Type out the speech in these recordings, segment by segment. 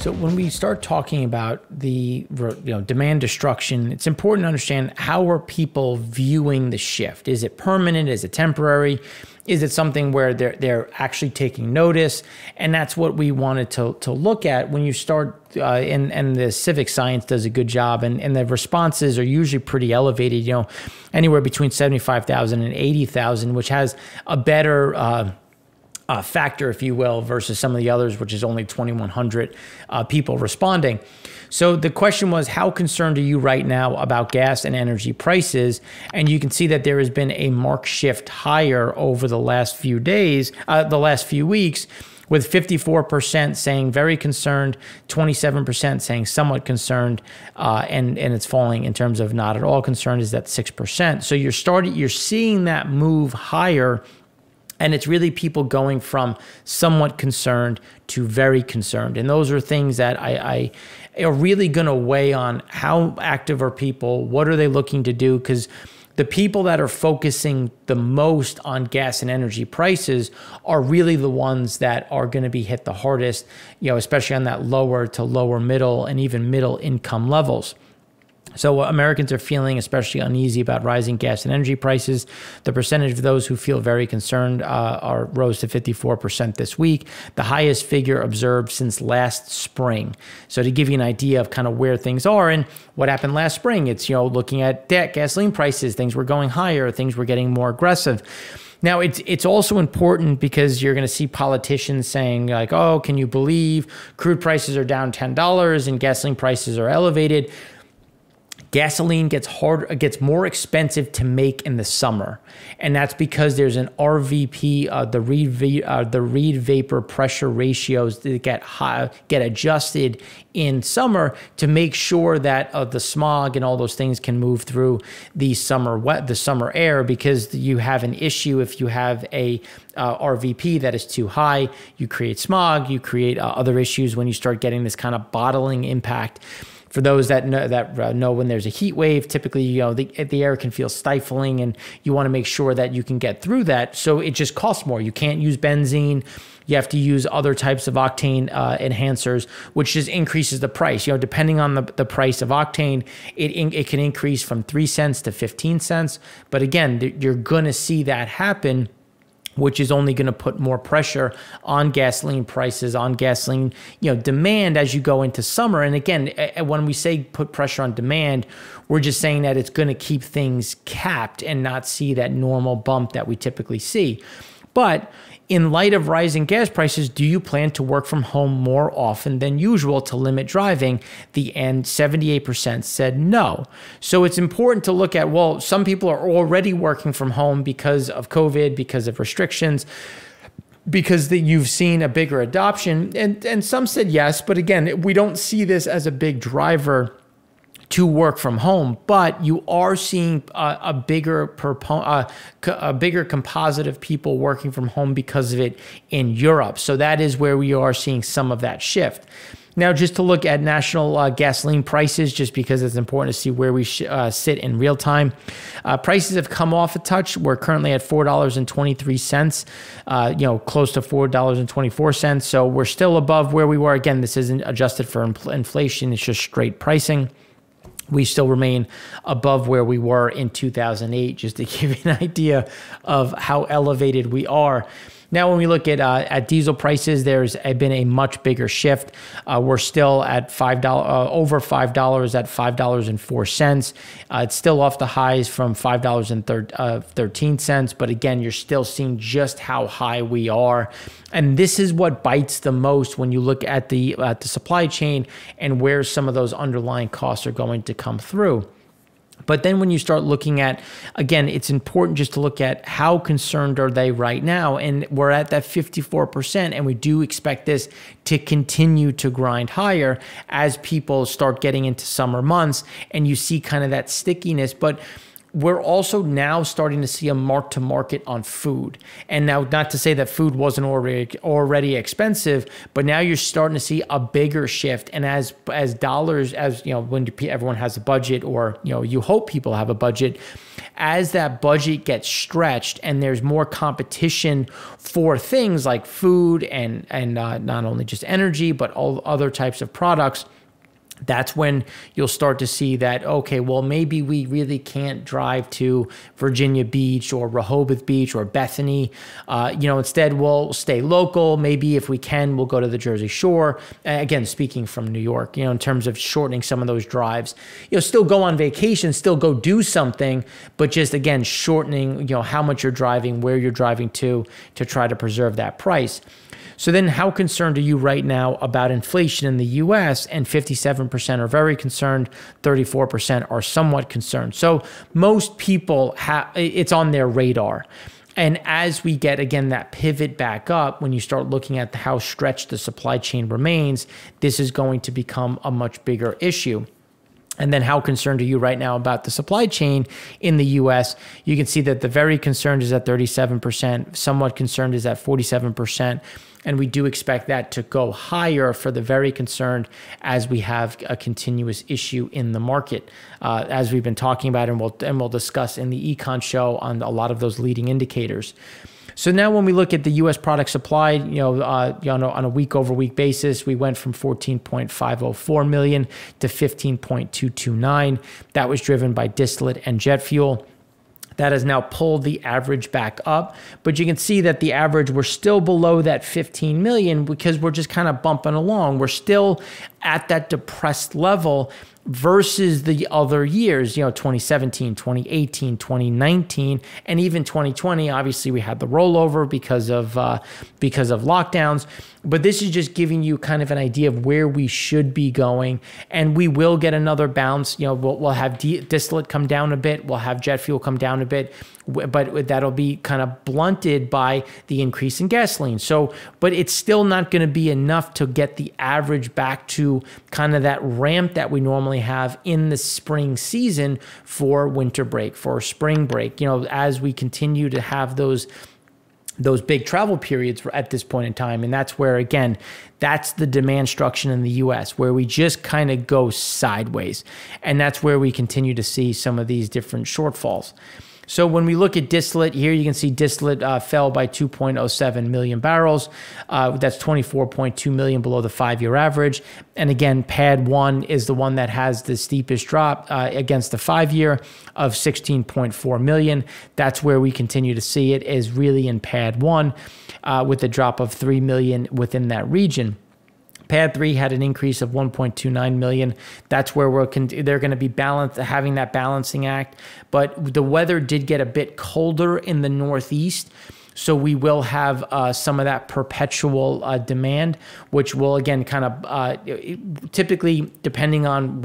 So when we start talking about the demand destruction, it's important to understand how are people viewing the shift. Is it permanent? Is it temporary? Is it something where they're actually taking notice? And that's what we wanted to look at when you start, and the civic science does a good job, and the responses are usually pretty elevated, anywhere between 75,000 and 80,000, which has a better factor, if you will, versus some of the others, which is only 2,100 people responding. So the question was, how concerned are you right now about gas and energy prices? And you can see that there has been a marked shift higher over the last few days, the last few weeks, with 54% saying very concerned, 27% saying somewhat concerned, and it's falling in terms of not at all concerned is that 6%. So you're seeing that move higher. And it's really people going from somewhat concerned to very concerned. And those are things that I are really going to weigh on how active are people, what are they looking to do? Because the people that are focusing the most on gas and energy prices are really the ones that are going to be hit the hardest, especially on that lower to lower middle and even middle income levels. So Americans are feeling especially uneasy about rising gas and energy prices. The percentage of those who feel very concerned rose to 54% this week, the highest figure observed since last spring. So to give you an idea of kind of where things are and what happened last spring, it's, looking at gasoline prices, things were going higher, things were getting more aggressive. Now, it's also important because you're going to see politicians saying like, oh, can you believe crude prices are down $10 and gasoline prices are elevated? Gasoline gets more expensive to make in the summer, and that's because there's an RVP, the Reed vapor pressure ratios that get adjusted in summer to make sure that the smog and all those things can move through the summer air, because you have an issue if you have a RVP that is too high. You create smog, you create other issues when you start getting this kind of bottling impact. For those that know when there's a heat wave, typically, the air can feel stifling, and you want to make sure that you can get through that. So it just costs more. You can't use benzene. You have to use other types of octane enhancers, which just increases the price. Depending on the price of octane, it can increase from 3 cents to 15 cents. But again, you're going to see that happen, which is only going to put more pressure on gasoline prices, on gasoline, demand as you go into summer. And again, when we say put pressure on demand, we're just saying that it's going to keep things capped and not see that normal bump that we typically see. But in light of rising gas prices, do you plan to work from home more often than usual to limit driving? The end 78% said no. So it's important to look at, well, some people are already working from home because of COVID, because of restrictions, because you've seen a bigger adoption. And some said yes, but again, we don't see this as a big driver to work from home, but you are seeing a bigger composite of people working from home because of it in Europe. So that is where we are seeing some of that shift. Now, just to look at national gasoline prices, just because it's important to see where we sit in real time. Prices have come off a touch. We're currently at $4.23, close to $4.24. So we're still above where we were. Again, this isn't adjusted for inflation. It's just straight pricing. We still remain above where we were in 2008, just to give you an idea of how elevated we are. Now, when we look at diesel prices, there's been a much bigger shift. We're still at over $5 at $5.04. It's still off the highs from $5.13. But again, you're still seeing just how high we are. And this is what bites the most when you look at the supply chain and where some of those underlying costs are going to come through. But then when you start looking at, again, it's important just to look at how concerned are they right now. And we're at that 54%, and we do expect this to continue to grind higher as people start getting into summer months and you see kind of that stickiness. But we're also now starting to see a mark to market on food. And now, not to say that food wasn't already expensive, but now you're starting to see a bigger shift. And as dollars, when everyone has a budget, or you hope people have a budget, as that budget gets stretched and there's more competition for things like food and not only just energy, but all other types of products, that's when you'll start to see that, okay, well, maybe we really can't drive to Virginia Beach or Rehoboth Beach or Bethany. Instead, we'll stay local. Maybe if we can, we'll go to the Jersey Shore. Again, speaking from New York, in terms of shortening some of those drives, still go on vacation, still go do something, but just, again, shortening, how much you're driving, where you're driving to try to preserve that price. So then how concerned are you right now about inflation in the U.S.? And 57% are very concerned, 34% are somewhat concerned. So most people it's on their radar. And as we get, again, that pivot back up, when you start looking at how stretched the supply chain remains, this is going to become a much bigger issue. And then how concerned are you right now about the supply chain in the U.S.? You can see that the very concerned is at 37%, somewhat concerned is at 47%. And we do expect that to go higher for the very concerned as we have a continuous issue in the market, as we've been talking about, and we'll discuss in the Econ show on a lot of those leading indicators. So now when we look at the U.S. product supply, on a week-over-week basis, we went from 14.504 million to 15.229. That was driven by distillate and jet fuel. That has now pulled the average back up, but you can see that the average, we're still below that 15 million because we're just kind of bumping along. We're still at that depressed level versus the other years, 2017, 2018, 2019, and even 2020. Obviously, we had the rollover because of lockdowns. But this is just giving you kind of an idea of where we should be going, and we will get another bounce. We'll have distillate come down a bit, we'll have jet fuel come down a bit, but that'll be kind of blunted by the increase in gasoline. So, but it's still not going to be enough to get the average back to kind of that ramp that we normally have in the spring season for winter break, for spring break. As we continue to have those big travel periods at this point in time. And that's where, again, that's the demand destruction in the U.S., where we just kind of go sideways. And that's where we continue to see some of these different shortfalls. So when we look at distillate here, you can see distillate fell by 2.07 million barrels. That's 24.2 million below the 5-year average. And again, PADD 1 is the one that has the steepest drop against the 5-year of 16.4 million. That's where we continue to see it, is really in PADD 1 with a drop of 3 million within that region. PADD 3 had an increase of 1.29 million. That's where they're going to be having that balancing act. But the weather did get a bit colder in the Northeast, so we will have some of that perpetual demand, which will, again, kind of typically, depending on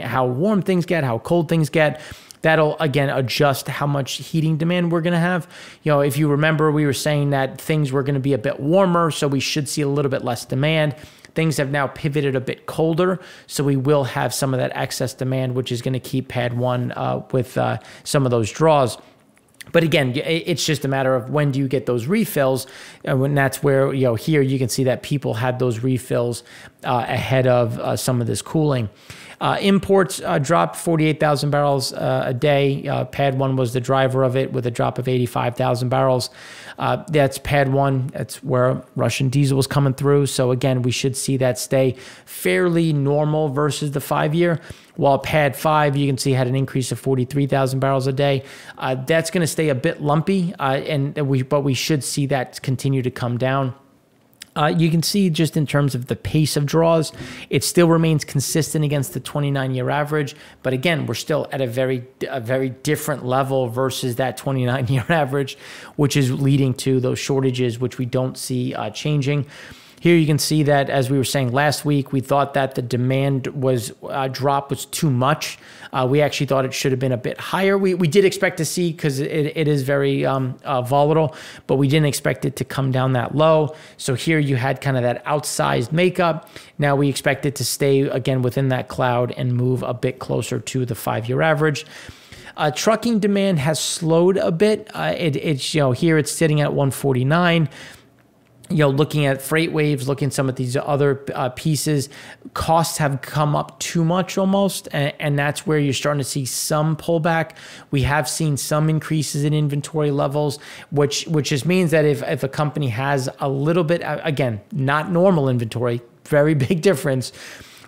how warm things get, how cold things get, that'll, again, adjust how much heating demand we're going to have. If you remember, we were saying that things were going to be a bit warmer, so we should see a little bit less demand. Things have now pivoted a bit colder, so we will have some of that excess demand, which is going to keep PADD 1 with some of those draws. But again, it's just a matter of when do you get those refills, and that's where, here you can see that people had those refills ahead of some of this cooling. Imports dropped 48,000 barrels a day. PADD 1 was the driver of it with a drop of 85,000 barrels. That's PADD 1. That's where Russian diesel was coming through. So again, we should see that stay fairly normal versus the 5-year. While PADD 5, you can see, had an increase of 43,000 barrels a day. That's going to stay a bit lumpy, but we should see that continue to come down. You can see just in terms of the pace of draws, it still remains consistent against the 29-year average. But again, we're still at a very different level versus that 29-year average, which is leading to those shortages, which we don't see changing. Here you can see that, as we were saying last week, we thought that the demand drop was too much. We actually thought it should have been a bit higher. We did expect to see, because it is very volatile, but we didn't expect it to come down that low. So here you had kind of that outsized makeup. Now we expect it to stay, again, within that cloud and move a bit closer to the 5-year average. Trucking demand has slowed a bit. Here it's sitting at 149. looking at freight waves, looking at some of these other pieces, costs have come up too much almost, and that's where you're starting to see some pullback. We have seen some increases in inventory levels, which just means that if a company has a little bit, again, not normal inventory, very big difference,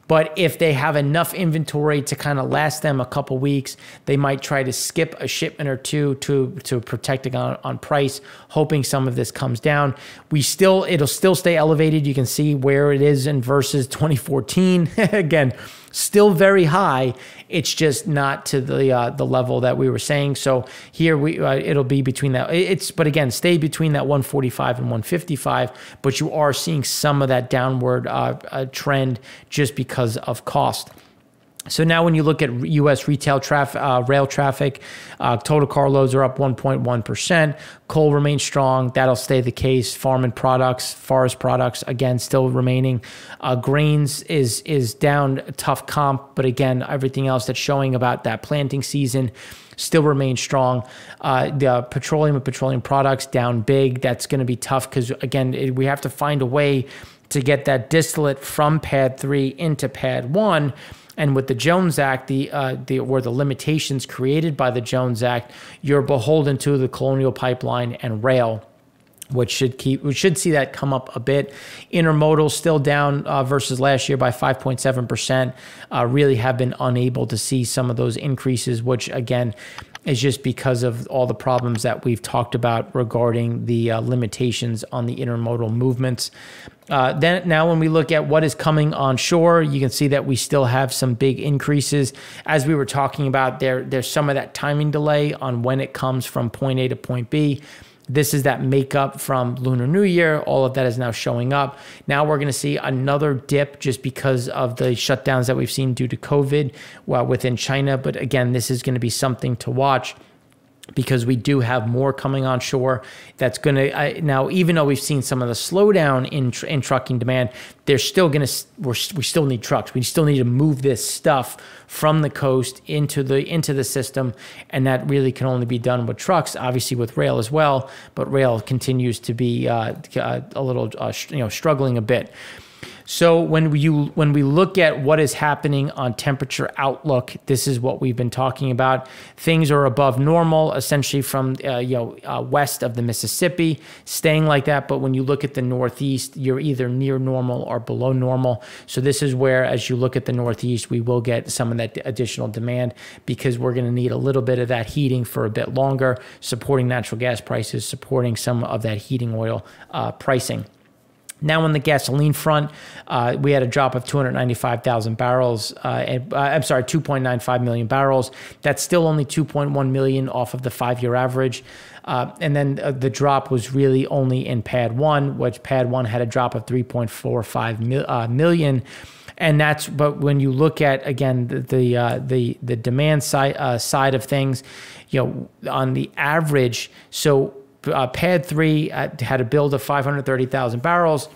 but if they have enough inventory to kind of last them a couple weeks, they might try to skip a shipment or two to protect on price, hoping some of this comes down. It'll still stay elevated. You can see where it is in versus 2014. Again, still very high. It's just not to the level that we were saying. So here it'll be between that. But again, stay between that 145 and 155. But you are seeing some of that downward trend just because of cost. So now when you look at U.S. retail rail traffic, total carloads are up 1.1%. Coal remains strong. That'll stay the case. Farm and products, forest products, again, still remaining. Grains is down, a tough comp, but again, everything else that's showing about that planting season still remains strong. The petroleum and petroleum products down big. That's going to be tough because, again, we have to find a way to get that distillate from Pad 3 into Pad 1. And with the Jones Act, the limitations created by the Jones Act, you're beholden to the Colonial Pipeline and rail, we should see that come up a bit. Intermodal still down versus last year by 5.7%. Really have been unable to see some of those increases, which again is just because of all the problems that we've talked about regarding the limitations on the intermodal movements. Now when we look at what is coming on shore, you can see that we still have some big increases. As we were talking about, there's some of that timing delay on when it comes from point A to point B. This is that makeup from Lunar New Year. All of that is now showing up. Now we're going to see another dip just because of the shutdowns that we've seen due to COVID within China. But again, this is going to be something to watch, because we do have more coming on shore. That's going to now, even though we've seen some of the slowdown in trucking demand, there's still going to we still need trucks. We still need to move this stuff from the coast into the system, and that really can only be done with trucks. Obviously with rail as well, but rail continues to be a little struggling a bit. So when we look at what is happening on temperature outlook, this is what we've been talking about. Things are above normal, essentially from west of the Mississippi, staying like that. But when you look at the Northeast, you're either near normal or below normal. So this is where, as you look at the Northeast, we will get some of that additional demand, because we're going to need a little bit of that heating for a bit longer, supporting natural gas prices, supporting some of that heating oil pricing. Now on the gasoline front, we had a drop of 295,000 barrels. 2.95 million barrels. That's still only 2.1 million off of the 5-year average. And then the drop was really only in Pad 1, which Pad 1 had a drop of 3.45 million. And but when you look at, again, the demand side of things, on the average, so Pad 3 had a build of 530,000 barrels,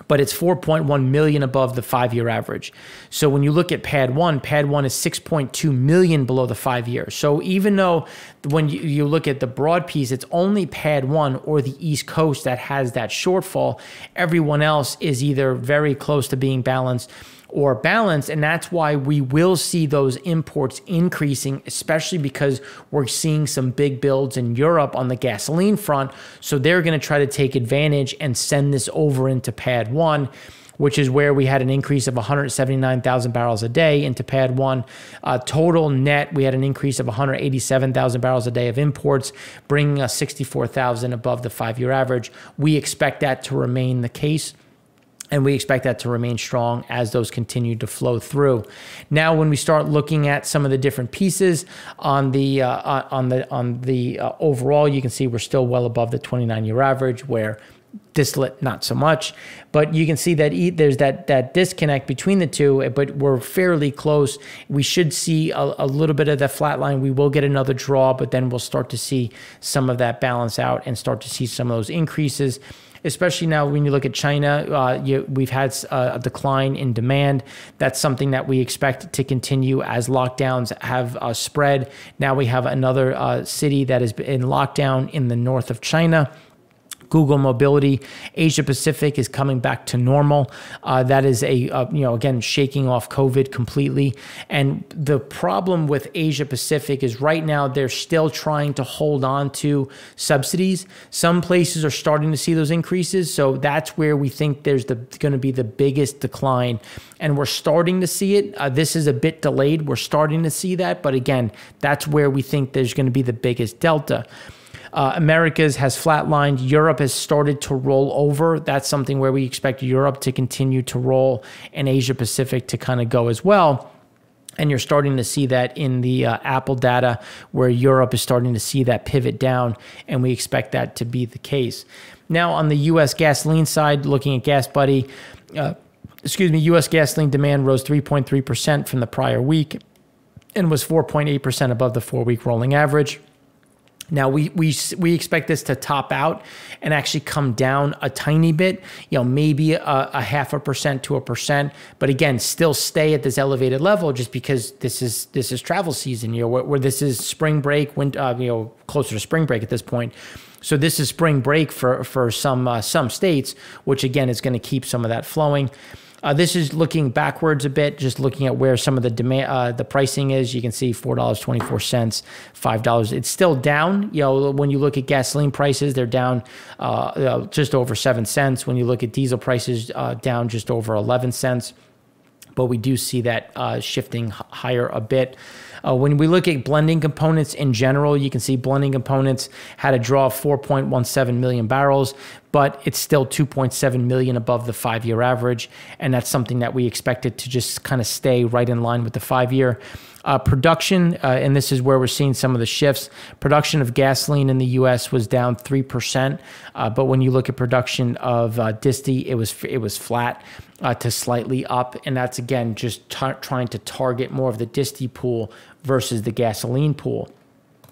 but it's 4.1 million above the 5-year average. So when you look at Pad 1 is 6.2 million below the 5-year. So even though when you look at the broad piece, it's only Pad 1 or the East Coast that has that shortfall, everyone else is either very close to being balanced or balanced, and that's why we will see those imports increasing, especially because we're seeing some big builds in Europe on the gasoline front. So they're going to try to take advantage and send this over into Pad 1, which is where we had an increase of 179,000 barrels a day into Pad 1. Total net, we had an increase of 187,000 barrels a day of imports, bringing us 64,000 above the 5-year average. We expect that to remain the case, and we expect that to remain strong as those continue to flow through. Now, when we start looking at some of the different pieces on the overall, you can see we're still well above the 29-year average, where distillate not so much. But you can see that there's that disconnect between the two, but we're fairly close. We should see a little bit of the flat line. We will get another draw, but then we'll start to see some of that balance out and start to see some of those increases. Especially now when you look at China, we've had a decline in demand. That's something that we expect to continue as lockdowns have spread. Now we have another city that is in lockdown in the north of China. Google Mobility, Asia Pacific is coming back to normal. That is again, shaking off COVID completely. And the problem with Asia Pacific is right now they're still trying to hold on to subsidies. Some places are starting to see those increases. So that's where we think there's going to be the biggest decline. And we're starting to see it. This is a bit delayed. We're starting to see that. But again, that's where we think there's going to be the biggest delta. Americas has flatlined. Europe has started to roll over. That's something where we expect Europe to continue to roll and Asia Pacific to kind of go as well. And you're starting to see that in the Apple data where Europe is starting to see that pivot down, and we expect that to be the case. Now on the U.S. gasoline side, looking at Gas Buddy, U.S. gasoline demand rose 3.3% from the prior week and was 4.8% above the 4-week rolling average. Now, we expect this to top out and actually come down a tiny bit, maybe a 0.5% to 1%, but again, still stay at this elevated level just because this is travel season, where this is spring break, closer to spring break at this point. So this is spring break for some states, which again is going to keep some of that flowing. This is looking backwards a bit, just looking at where some of the demand, the pricing is. You can see $4.24, $5. It's still down. When you look at gasoline prices, they're down just over 7 cents. When you look at diesel prices, down just over 11 cents. But we do see that shifting higher a bit. When we look at blending components in general, you can see blending components had a draw of 4.17 million barrels, but it's still 2.7 million above the 5-year average. And that's something that we expected to just kind of stay right in line with the 5-year. Production, and this is where we're seeing some of the shifts. Production of gasoline in the U.S. was down 3%, but when you look at production of disti, it was flat to slightly up, and that's again just trying to target more of the disti pool versus the gasoline pool.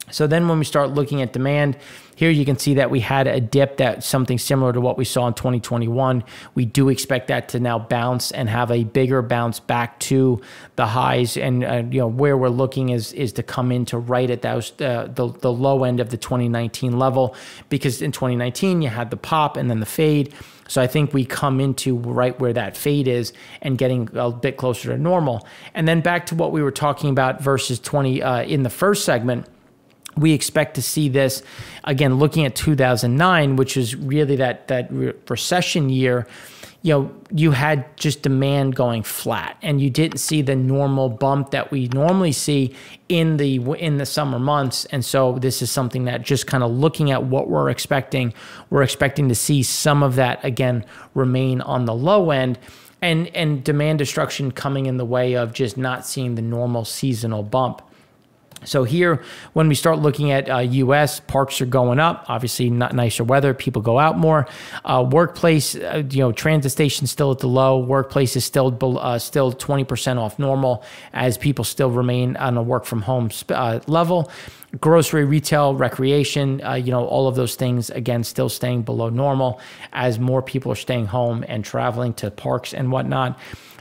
So then when we start looking at demand, here you can see that we had a dip, that's something similar to what we saw in 2021. We do expect that to now bounce and have a bigger bounce back to the highs. And where we're looking is to come into right at those, the low end of the 2019 level, because in 2019 you had the pop and then the fade. So I think we come into right where that fade is and getting a bit closer to normal. And then back to what we were talking about versus 20 in the first segment. We expect to see this, again, looking at 2009, which is really that recession year. You had just demand going flat, and you didn't see the normal bump that we normally see in the summer months. And so this is something that, just kind of looking at what we're expecting to see some of that again remain on the low end, and demand destruction coming in the way of just not seeing the normal seasonal bump. So here, when we start looking at U.S., parks are going up. Obviously, not nicer weather. People go out more. Workplace, transit stations still at the low. Workplace is still 20% off normal, as people still remain on a work from home level. Grocery, retail, recreation, all of those things, again, still staying below normal as more people are staying home and traveling to parks and whatnot.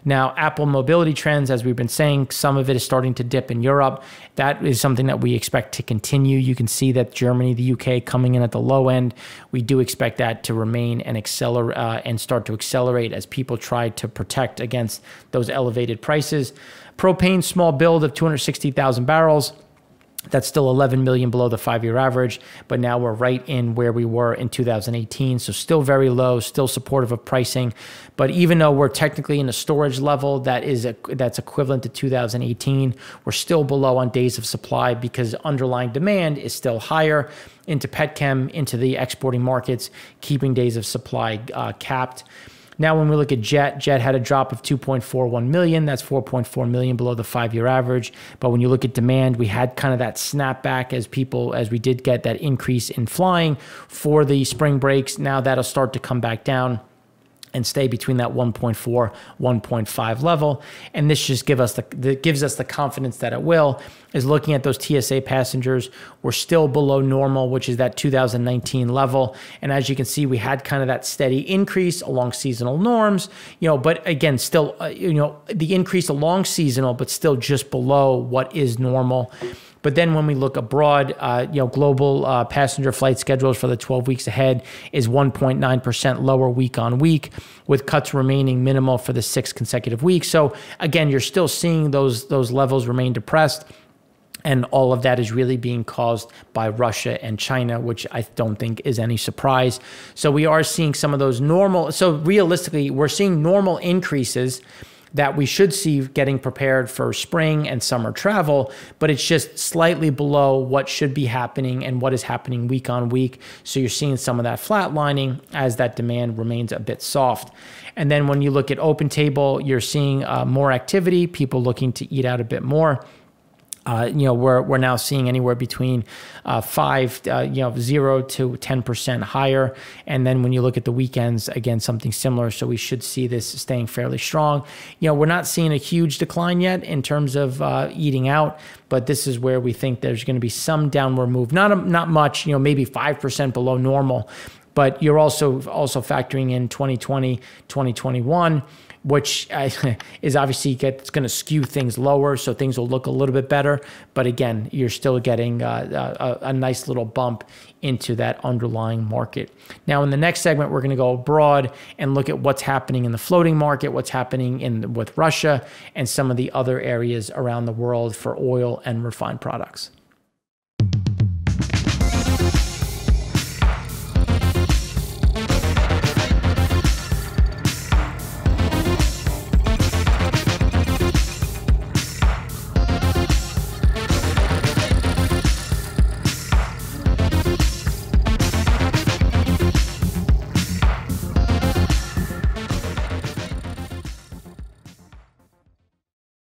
Now, Apple mobility trends, as we've been saying, some of it is starting to dip in Europe. That is something that we expect to continue. You can see that Germany, the UK coming in at the low end. We do expect that to remain and accelerate and start to accelerate as people try to protect against those elevated prices. Propane, small build of 260,000 barrels. That's still 11 million below the 5-year average, but now we're right in where we were in 2018. So still very low, still supportive of pricing. But even though we're technically in a storage level that's equivalent to 2018, we're still below on days of supply because underlying demand is still higher into petchem, into the exporting markets, keeping days of supply capped. Now, when we look at Jet had a drop of 2.41 million. That's 4.4 million below the 5-year average. But when you look at demand, we had kind of that snapback as we did get that increase in flying for the spring breaks. Now that'll start to come back down and stay between that 1.4, 1.5 level. And this just gives us the confidence that it will, is looking at those TSA passengers. We're still below normal, which is that 2019 level. And as you can see, we had kind of that steady increase along seasonal norms, but again, still, the increase along seasonal, but still just below what is normal. But then when we look abroad, global passenger flight schedules for the 12 weeks ahead is 1.9% lower week on week, with cuts remaining minimal for the 6 consecutive weeks. So again, you're still seeing those levels remain depressed. And all of that is really being caused by Russia and China, which I don't think is any surprise. So we are seeing some of those normal. So realistically, we're seeing normal increases that we should see getting prepared for spring and summer travel, but it's just slightly below what should be happening and what is happening week on week. So you're seeing some of that flatlining as that demand remains a bit soft. And then when you look at OpenTable, you're seeing more activity, people looking to eat out a bit more. We're now seeing anywhere between 0 to 10% higher. And then when you look at the weekends, again, something similar. So we should see this staying fairly strong. We're not seeing a huge decline yet in terms of eating out, but this is where we think there's going to be some downward move. Not much, maybe 5% below normal. But you're also factoring in 2020, 2021, which is obviously it's going to skew things lower, so things will look a little bit better. But again, you're still getting a nice little bump into that underlying market. Now, in the next segment, we're going to go abroad and look at what's happening in the floating market, what's happening with Russia, and some of the other areas around the world for oil and refined products.